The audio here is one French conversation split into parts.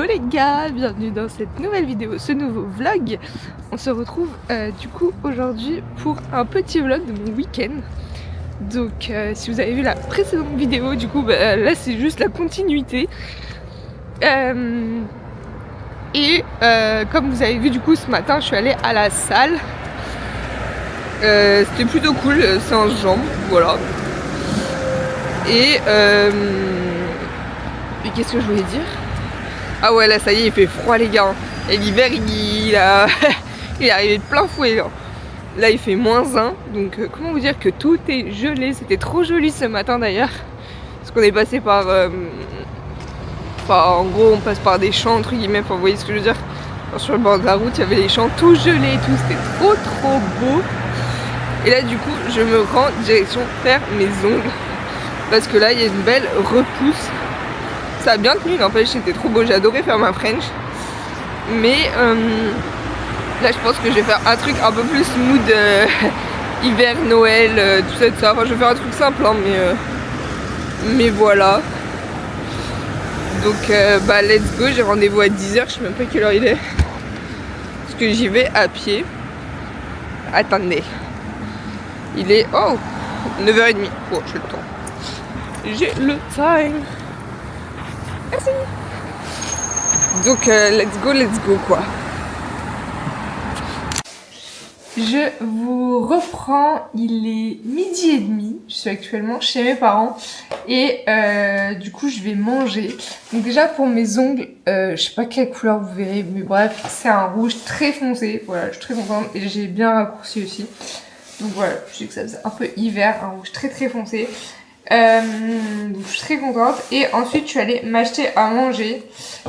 Hello les gars, bienvenue dans cette nouvelle vidéo, ce nouveau vlog. On se retrouve du coup aujourd'hui pour un petit vlog de mon week-end. Donc si vous avez vu la précédente vidéo, du coup là c'est juste la continuité. Comme vous avez vu du coup ce matin je suis allée à la salle. C'était plutôt cool, séance jambes, voilà. Et qu'est-ce que je voulais dire? Ah ouais, là ça y est, il fait froid les gars. Et l'hiver il est arrivé de plein fouet. Là il fait -1, donc comment vous dire que tout est gelé. C'était trop joli ce matin d'ailleurs. Parce qu'on est passé par... en gros on passe par des champs entre guillemets, enfin, vous voyez ce que je veux dire. Alors, sur le bord de la route il y avait les champs tout gelés et tout, c'était trop beau. Et là du coup je me rends direction faire mes ongles. Parce que là il y a une belle repousse. Ça a bien tenu, n'empêche, c'était trop beau, j'ai adoré faire ma French. Mais là je pense que je vais faire un truc un peu plus mood hiver, Noël, tout ça. Enfin je vais faire un truc simple hein, mais voilà. Donc let's go, j'ai rendez-vous à 10 h, je sais même pas quelle heure il est. Parce que j'y vais à pied. Attendez. Il est 9h30. Oh, j'ai le temps. J'ai le time. Merci. Donc let's go quoi. Je vous reprends, il est 12h30, je suis actuellement chez mes parents et du coup je vais manger. Donc déjà pour mes ongles, je sais pas quelle couleur vous verrez, mais bref c'est un rouge très foncé, voilà je suis très contente et j'ai bien raccourci aussi. Donc voilà, je sais que ça faisait un peu hiver, un rouge très foncé. Donc je suis très contente et ensuite je suis allée m'acheter à manger.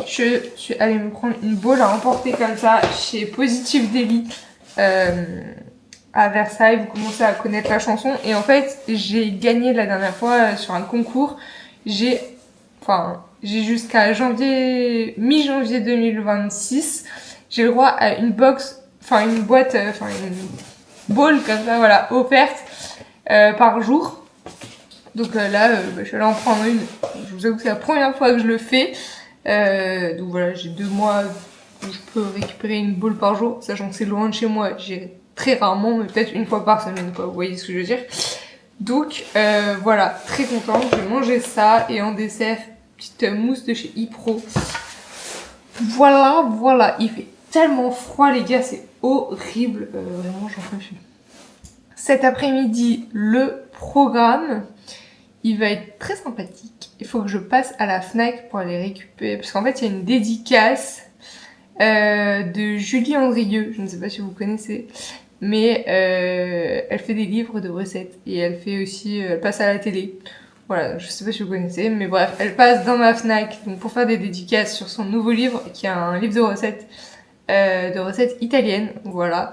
Je suis allée me prendre une bowl à emporter comme ça chez Positive Deli à Versailles. Vous commencez à connaître la chanson et en fait j'ai gagné la dernière fois sur un concours. J'ai jusqu'à mi-janvier 2026 j'ai le droit à une boîte, une bowl comme ça voilà offerte par jour. Donc là, je suis allée en prendre une. Je vous avoue que c'est la première fois que je le fais. Donc voilà, j'ai 2 mois où je peux récupérer une bowl par jour. Sachant que c'est loin de chez moi, j'irai très rarement, mais peut-être une fois par semaine, quoi. Vous voyez ce que je veux dire. Donc voilà, très contente. Je vais manger ça. Et en dessert, petite mousse de chez Ipro. Voilà. Il fait tellement froid, les gars, c'est horrible. Vraiment, j'en peux plus. Cet après-midi, le programme... il va être très sympathique. Il faut que je passe à la Fnac pour aller récupérer. Parce qu'en fait, il y a une dédicace de Julie Andrieux. Je ne sais pas si vous connaissez. Mais elle fait des livres de recettes. Et elle fait aussi... elle passe à la télé. Voilà, je ne sais pas si vous connaissez. Mais bref, elle passe dans ma Fnac donc pour faire des dédicaces sur son nouveau livre. Qui est un livre de recettes italiennes. Voilà.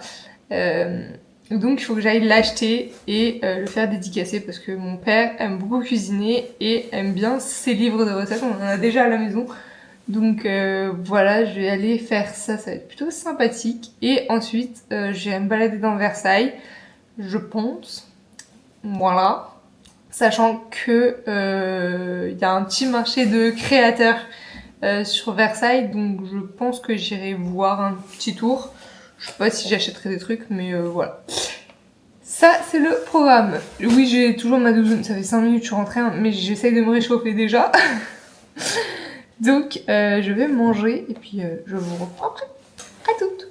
Donc il faut que j'aille l'acheter et le faire dédicacer parce que mon père aime beaucoup cuisiner et aime bien ses livres de recettes, on en a déjà à la maison. Donc voilà, je vais aller faire ça, ça va être plutôt sympathique. Et ensuite, je vais me balader dans Versailles, je pense. Voilà. Sachant que y a un petit marché de créateurs sur Versailles, donc je pense que j'irai voir un petit tour. Je sais pas si j'achèterai des trucs, mais voilà. Ça, c'est le programme. Oui, j'ai toujours ma douzaine. Ça fait 5 minutes que je suis rentrée, hein, mais j'essaye de me réchauffer déjà. Donc, je vais manger et puis je vous reprends après. À toutes.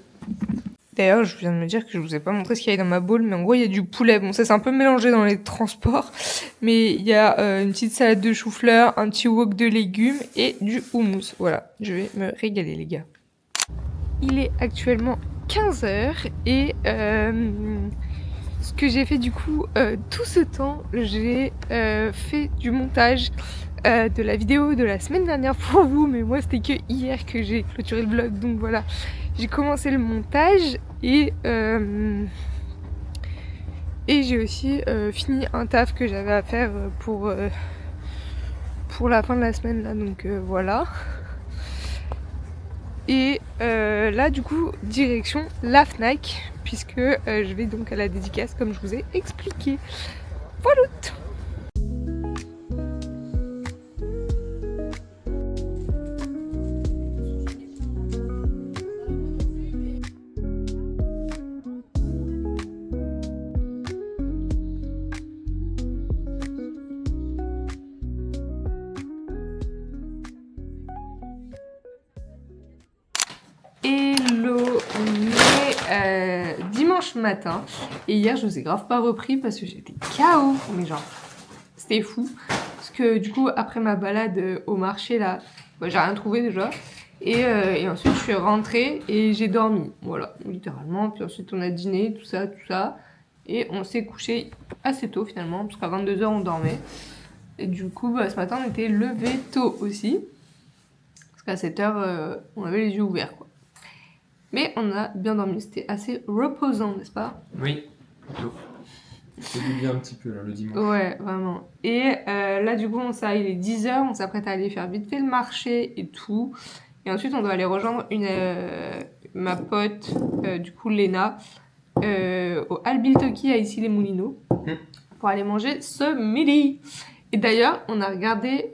D'ailleurs, je viens de me dire que je vous ai pas montré ce qu'il y a dans ma bowl, mais en gros, il y a du poulet. Bon, ça, c'est un peu mélangé dans les transports, mais il y a une petite salade de chou-fleur, un petit wok de légumes et du houmous. Voilà, je vais me régaler, les gars. Il est actuellement 15 h et ce que j'ai fait du coup tout ce temps, j'ai fait du montage de la vidéo de la semaine dernière pour vous, mais moi c'était que hier que j'ai clôturé le vlog, donc voilà, j'ai commencé le montage et j'ai aussi fini un taf que j'avais à faire pour la fin de la semaine là, donc voilà. Et là du coup direction la Fnac puisque je vais donc à la dédicace comme je vous ai expliqué. Voilà. Hello, on est dimanche matin et hier je vous ai grave pas repris parce que j'étais KO, mais genre c'était fou parce que du coup après ma balade au marché là, bah, j'ai rien trouvé déjà et ensuite je suis rentrée et j'ai dormi, voilà littéralement, puis ensuite on a dîné, tout ça et on s'est couché assez tôt finalement parce qu'à 22h on dormait et du coup bah, ce matin on était levé tôt aussi. À 7h, on avait les yeux ouverts, quoi. Mais on a bien dormi, c'était assez reposant, n'est-ce pas? Oui, plutôt. Ça fait du bien un petit peu, là, le dimanche. Ouais, vraiment. Et là, du coup, il est 10h, on s'apprête à aller faire vite fait le marché et tout. Et ensuite, on doit aller rejoindre ma pote, du coup, Léna, au Albiltoki à Issy-les-Moulineaux, pour aller manger ce midi. Et d'ailleurs, on a regardé,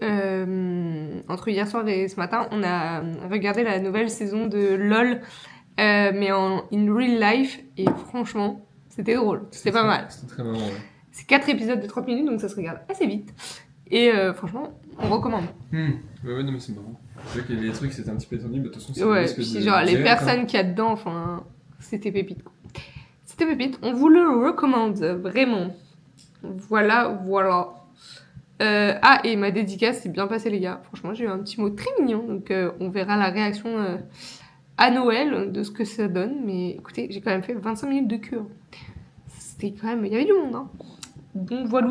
entre hier soir et ce matin, on a regardé la nouvelle saison de LOL, mais in real life, et franchement, c'était drôle, c'était pas mal. C'était très marrant, ouais. C'est 4 épisodes de 30 minutes, donc ça se regarde assez vite. Et franchement, on recommande. Ouais, non, mais c'est marrant. C'est vrai qu'il y avait des trucs, c'était un petit peu étendu, mais de toute façon, c'est Ouais, puis genre, les personnes qu'il y a dedans, enfin, c'était pépite, quoi. C'était pépite, on vous le recommande, vraiment. Voilà. Et ma dédicace s'est bien passée les gars, franchement j'ai eu un petit mot très mignon, donc on verra la réaction à Noël de ce que ça donne, mais écoutez j'ai quand même fait 25 minutes de queue, c'était quand même, il y avait du monde hein. Bon voilà,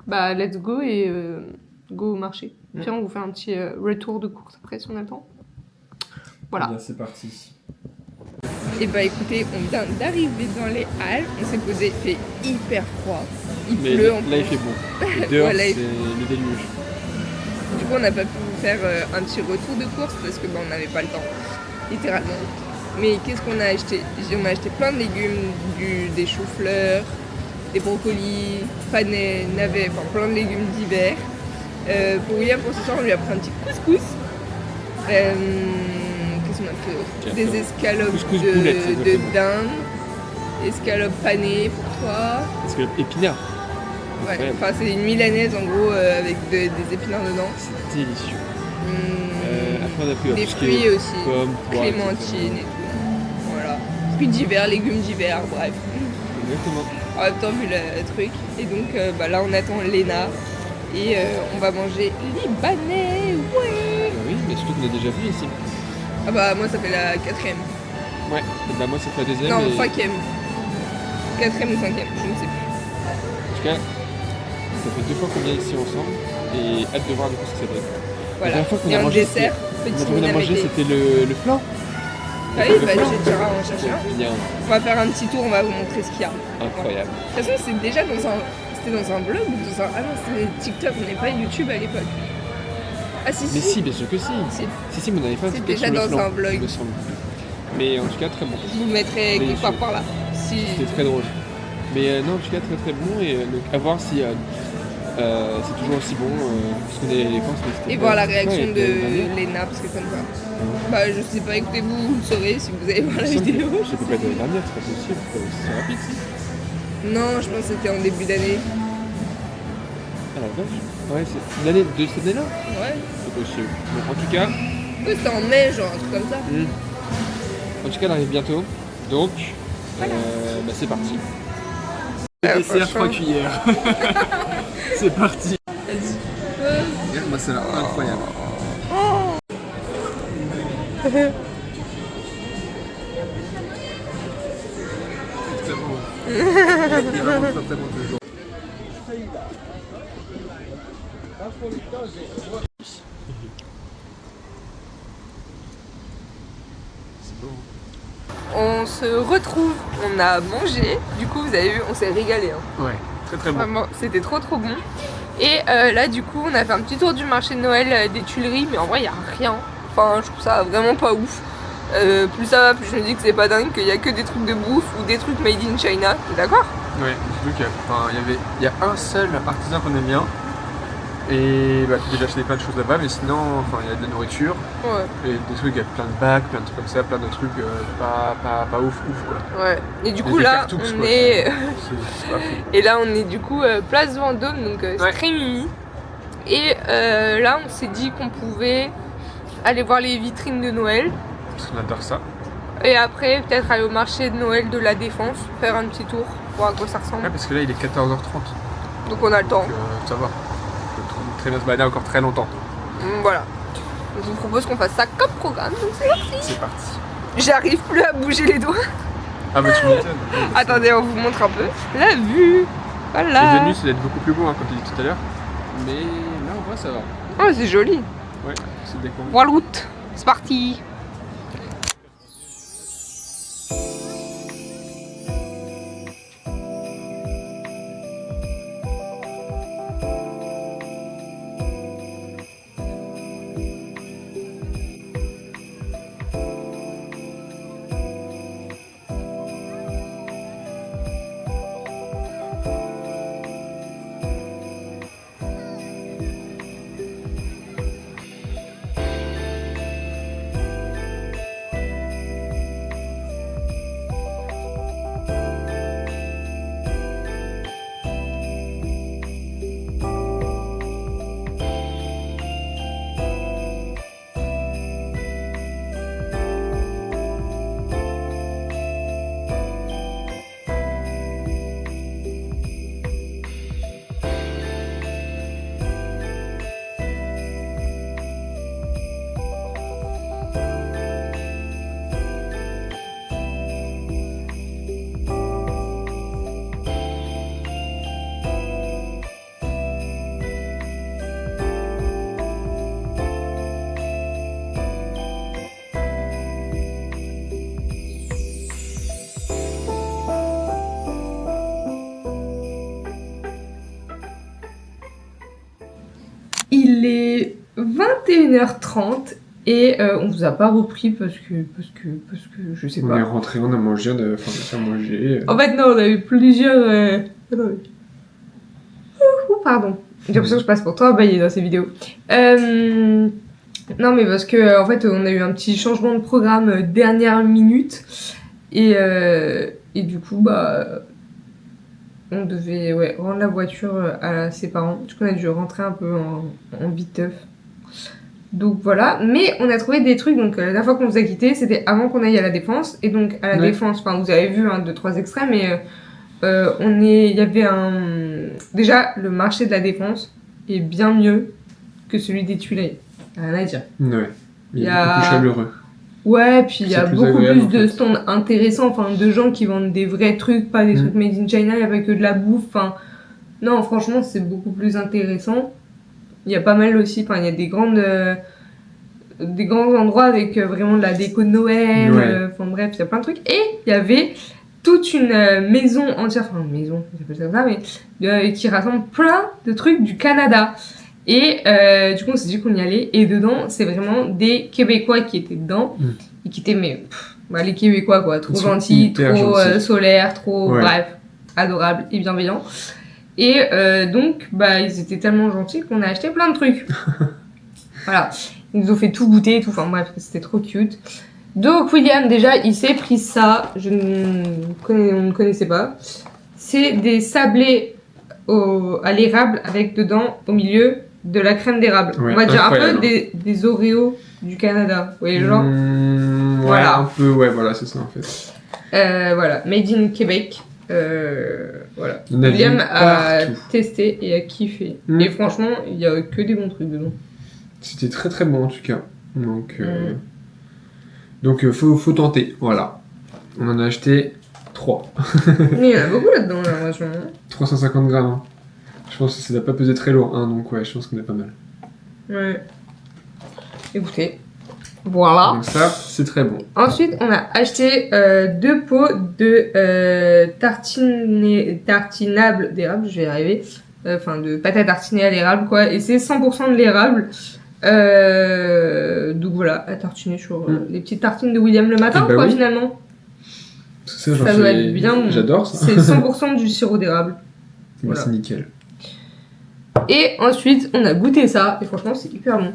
bah let's go et go au marché, puis on vous fait un petit retour de course après si on a le temps. Voilà. Bien, c'est parti. Et bah écoutez, on vient d'arriver dans les halles, on s'est posé, il fait hyper froid. Il pleut en plus. Là il fait bon. Et dehors Voilà, c'est le déluge. Du coup on n'a pas pu vous faire un petit retour de course parce que bah, on n'avait pas le temps, littéralement. Mais qu'est-ce qu'on a acheté? On a acheté plein de légumes, des choux-fleurs, des brocolis, panais, navets, enfin plein de légumes d'hiver. Pour William, pour ce soir, on lui a pris un petit couscous. Qu'est-ce qu'on a pris? Des escalopes de dinde, escalopes panées pour toi. Escalopes épinards. Ouais, enfin c'est une milanaise en gros avec des épinards dedans. C'est délicieux. Après on a pris des fruits aussi, pommes, clémentines et tout. Voilà. Fruits d'hiver, légumes d'hiver, bref. Exactement. En même temps vu le truc. Et donc là on attend Léna et on va manger libanais. Ouais. Bah oui, mais surtout qu'on a déjà vu ici. Ah bah moi ça fait la 4ème. Ouais, et bah moi ça fait la 2ème. Non, et... 5ème. 4ème ou 5ème, je ne sais plus. En tout cas, ça fait 2 fois qu'on vient ici ensemble et hâte de voir du coup ce que ça donne. Voilà. La dernière fois qu'on et a un mangé, dessert, on a mangé, c'était le flan. Ah oui, bah j'ai déjà en chercher un. Bien. On va faire un petit tour, on va vous montrer ce qu'il y a. Incroyable. De toute façon, c'est déjà c'était dans un blog ou dans un... Ah non, c'était TikTok, on n'est pas YouTube à l'époque. Ah si, Mais si, bien sûr que si. Si, mais on avait fait un c'est TikTok déjà sur le dans flan, un blog. il me semble. Mais en tout cas, très bon. Je vous le mettrai quelque part par là. Si... C'était très drôle. Mais non, en tout cas, très très bon. Et donc, à voir si c'est toujours aussi bon. Parce qu'on est les fans. Et voir la réaction de Léna, parce que comme ça. Bah, je sais pas, écoutez, vous le saurez si vous allez voir la vidéo. Je peux pas être l'année dernière, c'est pas possible. C'est rapide, si. Non, je pense que c'était en début d'année. Ah la vache. Ouais, c'est l'année de cette année-là. Ouais. C'est possible. Bon, en tout cas. Ouais, c'était en mai, genre, un truc comme ça. En tout cas, elle arrive bientôt. Donc, voilà. Bah, c'est parti. Le dessert 3 cuillères. C'est parti. Vas-y. Moi, c'est incroyable. Oh. C'est bon. Il est vraiment très bon toujours. C'est bon. On se retrouve, on a mangé, du coup vous avez vu, on s'est régalé. Hein. Ouais, très très bon. Vraiment, c'était trop bon. Et là du coup on a fait un petit tour du marché de Noël des Tuileries, mais en vrai il n'y a rien. Enfin je trouve ça vraiment pas ouf. Plus ça va, plus je me dis que c'est pas dingue, qu'il y a que des trucs de bouffe ou des trucs made in China, t'es d'accord? Ouais, surtout qu'il y a un seul artisan qu'on aime bien. Et bah j'ai déjà acheté plein de choses là-bas, mais sinon enfin il y a de la nourriture. Ouais. Et des trucs, il y a plein de bacs, plein de trucs comme ça, plein de trucs pas ouf quoi. Ouais. Et du coup là on est. C'est pas fou. Et là on est du coup place Vendôme, donc c'est très mimi. Et là on s'est dit qu'on pouvait aller voir les vitrines de Noël. parce qu'on adore ça. Et après, peut-être aller au marché de Noël de la Défense, faire un petit tour, voir à quoi ça ressemble. Ouais, parce que là il est 14h30. Donc on a le temps. Donc ça va. On peut très bien se balader encore très longtemps. Voilà. Donc je vous propose qu'on fasse ça comme programme, donc c'est parti. C'est parti. J'arrive plus à bouger les doigts. Ah bah tu m'étonnes. Attendez, on vous montre un peu. La vue. Voilà. Les de nuit, ça doit être beaucoup plus beau, hein, comme tu dis tout à l'heure. Mais là, en vrai, ça va. Oh, c'est joli. Ouais, c'est décon. Voilà, route. C'est parti. Il est 21h30 et on vous a pas repris parce que je sais On pas. est rentré, on a mangé, on a fait manger. En fait non, on a eu plusieurs... Attendez. Pardon. J'ai l'impression que je passe pour toi bailler dans ces vidéos. Non mais parce que en fait on a eu un petit changement de programme dernière minute et du coup bah on devait rendre la voiture à ses parents. Du coup on a dû rentrer un peu en viteuf. Donc voilà, mais on a trouvé des trucs. Donc la dernière fois qu'on vous a quitté, c'était avant qu'on aille à la Défense. Et donc à la Défense, enfin vous avez vu 2-3 extraits, mais il y avait déjà le marché de la Défense est bien mieux que celui des Tuileries. Rien à dire. Ouais, il est beaucoup plus chaleureux. Ouais, puis il y a beaucoup agréable, plus de stands intéressants, enfin de gens qui vendent des vrais trucs, pas des trucs made in China, il n'y a pas que de la bouffe. Enfin, non, franchement, c'est beaucoup plus intéressant. Il y a pas mal aussi, enfin, il y a des grands endroits avec vraiment de la déco de Noël, enfin bref, il y a plein de trucs. Et il y avait toute une maison entière, enfin une maison, j'appelle ça comme ça, mais qui rassemble plein de trucs du Canada. Et du coup, on s'est dit qu'on y allait. Et dedans, c'est vraiment des Québécois qui étaient dedans. Et qui étaient, les Québécois, quoi. Trop gentils, trop solaires, trop, bref, adorables et bienveillants. Et donc, ils étaient tellement gentils qu'on a acheté plein de trucs. Voilà. Ils nous ont fait tout goûter et tout. Enfin, bref, c'était trop cute. Donc, William, déjà, il s'est pris ça. On ne connaissait pas. C'est des sablés à l'érable avec dedans, au milieu, de la crème d'érable. Ouais, on va dire incroyable. Un peu des Oreos du Canada. Vous voyez, genre voilà. Un peu, ouais, c'est ça en fait. Voilà, made in Québec. Voilà. On a William a partout. testé et a kiffé. Et franchement, il y a que des bons trucs dedans. C'était très très bon en tout cas. Donc faut tenter, voilà. On en a acheté 3. Mais il y en a beaucoup là-dedans, là, franchement. 350 grammes. Hein. Je pense que ça doit pas peser très lourd, hein, donc ouais, je pense qu'on est pas mal. Ouais. Écoutez, voilà. Donc ça, c'est très bon. Ensuite, on a acheté 2 pots de tartinables d'érable, je vais y arriver. Enfin, de pâte à tartiner à l'érable, quoi. Et c'est 100% de l'érable. Donc voilà, à tartiner sur les petites tartines de William le matin, quoi, finalement. Ça doit être bien bon. J'adore ça. C'est 100% du sirop d'érable. Voilà. C'est nickel. Et ensuite, on a goûté ça, et franchement, c'est hyper bon.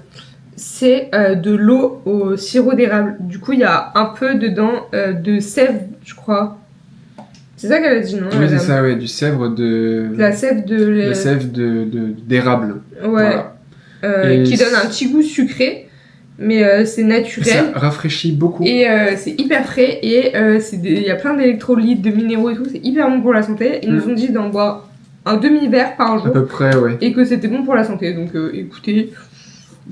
C'est de l'eau au sirop d'érable. Du coup, il y a un peu dedans de sève, je crois. C'est ça qu'elle a dit, non? Oui, c'est ça, ouais, du sèvre de... La sève de... La sève d'érable. Ouais. Voilà. Qui donne un petit goût sucré. mais c'est Ça naturel. rafraîchit beaucoup. Et c'est hyper frais et il y a plein d'électrolytes, de minéraux et tout, c'est hyper bon pour la santé. Ils nous ont dit d'en boire un demi-verre par À jour peu près, ouais. et que c'était bon pour la santé. Donc écoutez,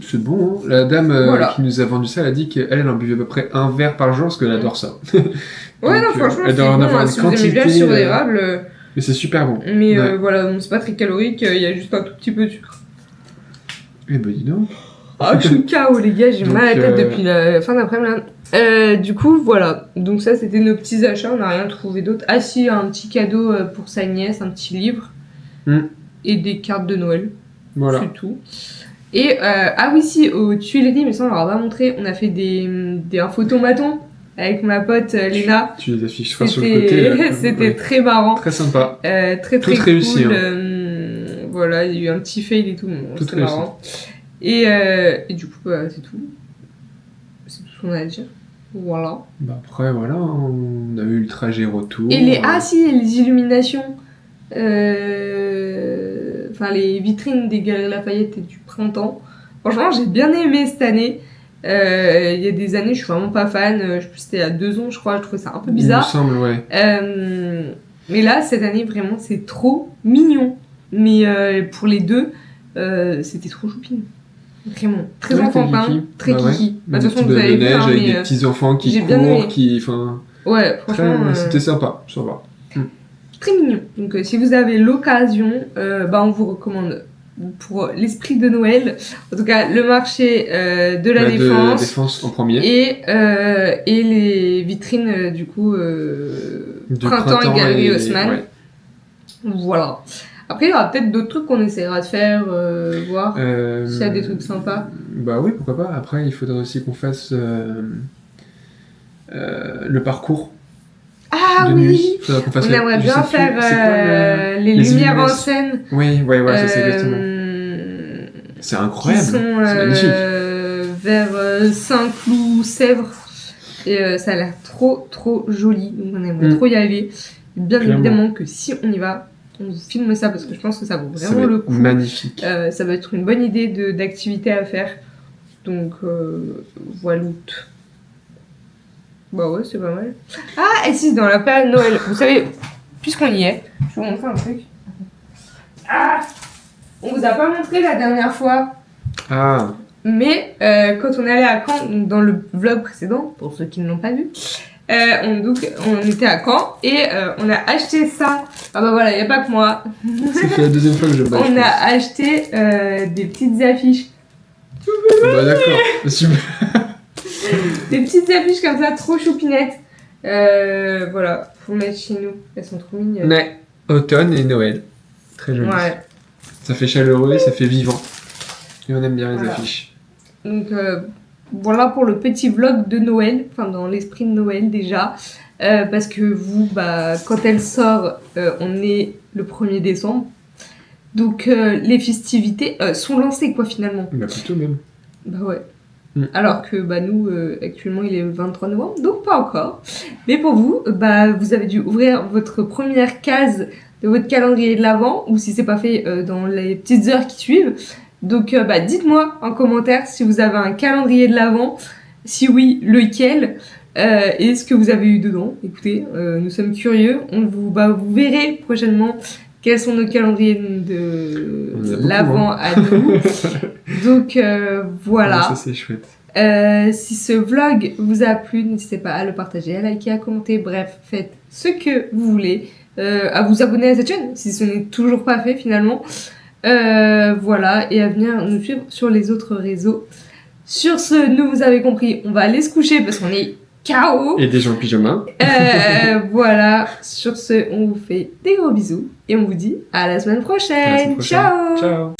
C'est bon, hein. La dame Voilà. qui nous a vendu ça, elle a dit qu'elle en buvait à peu près un verre par jour parce qu'elle adore ça. ouais, non, Donc, franchement, elle c'est doit en bon, avoir hein, une si vous aimez bien le quantité, sirop d'érable. Mais c'est super bon. Mais Ouais. voilà, donc c'est pas très calorique, il y a juste un tout petit peu de sucre. Eh ben dis donc. Ah, je suis KO, les gars, j'ai Donc, mal à la tête depuis la fin d'après-midi. Du coup, voilà. Donc ça, c'était nos petits achats, on n'a rien trouvé d'autre. Ah si, un petit cadeau pour sa nièce, un petit livre. Et des cartes de Noël. Voilà. C'est tout. Et, ah oui, si, aux Tuileries, mais ça, on leur a pas montré, on a fait un photomaton avec ma pote Léna. Tu les affiches sur le côté. Là, C'était ouais. très marrant. Très sympa. Très Tout cool. réussi, Voilà, il y a eu un petit fail et tout, mais bon, Tout c'est réussi. marrant. Et du coup, c'est tout. C'est tout ce qu'on a à dire. Voilà. Bah après, voilà, on a eu le trajet retour. Et ah si, les illuminations. Enfin, les vitrines des Galeries Lafayette et du printemps. Franchement, j'ai bien aimé cette année. Il y a des années, je suis vraiment pas fan. Je sais plus, c'était il y a 2 ans, je crois. Je trouvais ça un peu bizarre. Il me semble, ouais. Mais là, cette année, vraiment, c'est trop mignon. Mais pour les deux, c'était trop choupine. Vraiment. Très Ouais, enfantin, kiki. très Bah ouais. kiki. Bah, de Des toute façon, petits vous avez vu, neige hein, avec mais, des petits enfants qui j'ai bien courent, aimé. qui. Enfin. ouais, franchement, C'était sympa, sympa. très mignon. Donc, si vous avez l'occasion, bah, on vous recommande pour l'esprit de Noël, en tout cas, le marché de la Bah, de la Défense. Défense en premier. Et les vitrines, du coup, Du Printemps et Galerie Haussmann. ouais. Voilà. Après, il y aura peut-être d'autres trucs qu'on essaiera de faire, voir s'il y a des trucs sympas. Bah oui, pourquoi pas. Après, il faudrait aussi qu'on fasse le parcours Ah de oui, nuit. Il faudrait qu'on fasse on aimerait je bien sais plus, faire c'est quoi les les lumières en illuminations. scène. Oui, ouais, ça c'est exactement. C'est Qui incroyable. sont C'est magnifique. vers Saint-Cloud, Sèvres. Et ça a l'air trop joli. Donc on aimerait trop y aller. Bien Clairement. évidemment que si on y va, on vous filme ça parce que je pense que ça vaut Ça vraiment va le être coup. magnifique. Ça va être une bonne idée d'activité à faire. Donc voilà. Bah ouais, c'est pas mal. Ah, et si, dans la période de Noël, vous savez, puisqu'on y est, je vais vous montrer un truc. Ah, on vous a pas montré la dernière fois, Ah, mais quand on est allé à Caen, donc dans le vlog précédent, pour ceux qui ne l'ont pas vu, on était à Caen et on a acheté ça. Ah bah voilà, il n'y a pas que moi. ça fait la deuxième fois que je le bats. On a acheté des petites affiches. Bah d'accord, super. Des petites affiches comme ça, trop choupinettes. Voilà, faut mettre chez nous. Elles sont trop mignonnes. Ouais, automne et Noël. Très joli. Ouais. Ça fait chaleureux et ça fait vivant. Et on aime bien les Voilà. affiches. Donc voilà pour le petit vlog de Noël, enfin dans l'esprit de Noël déjà. Parce que vous, bah, quand elle sort, on est le 1er décembre. Donc les festivités sont lancées quoi finalement. Bah plutôt même. Bah ouais. Alors que bah nous actuellement il est le 23 novembre, donc pas encore. Mais pour vous, bah vous avez dû ouvrir votre première case de votre calendrier de l'Avent, ou si c'est pas fait dans les petites heures qui suivent. Donc bah dites-moi en commentaire si vous avez un calendrier de l'Avent, si oui, lequel, et ce que vous avez eu dedans. Écoutez, nous sommes curieux, vous verrez prochainement quels sont nos calendriers de l'Avent à nous. Donc voilà. Ça c'est chouette. Si ce vlog vous a plu, n'hésitez pas à le partager, à liker, à commenter, bref, faites ce que vous voulez, à vous abonner à cette chaîne si ce n'est toujours pas fait finalement. Voilà, et à venir nous suivre sur les autres réseaux. Sur ce, vous avez compris, on va aller se coucher parce qu'on est KO. Et des gens en pyjama. Voilà, sur ce, on vous fait des gros bisous et on vous dit à la semaine prochaine. À la semaine prochaine. Ciao. Ciao.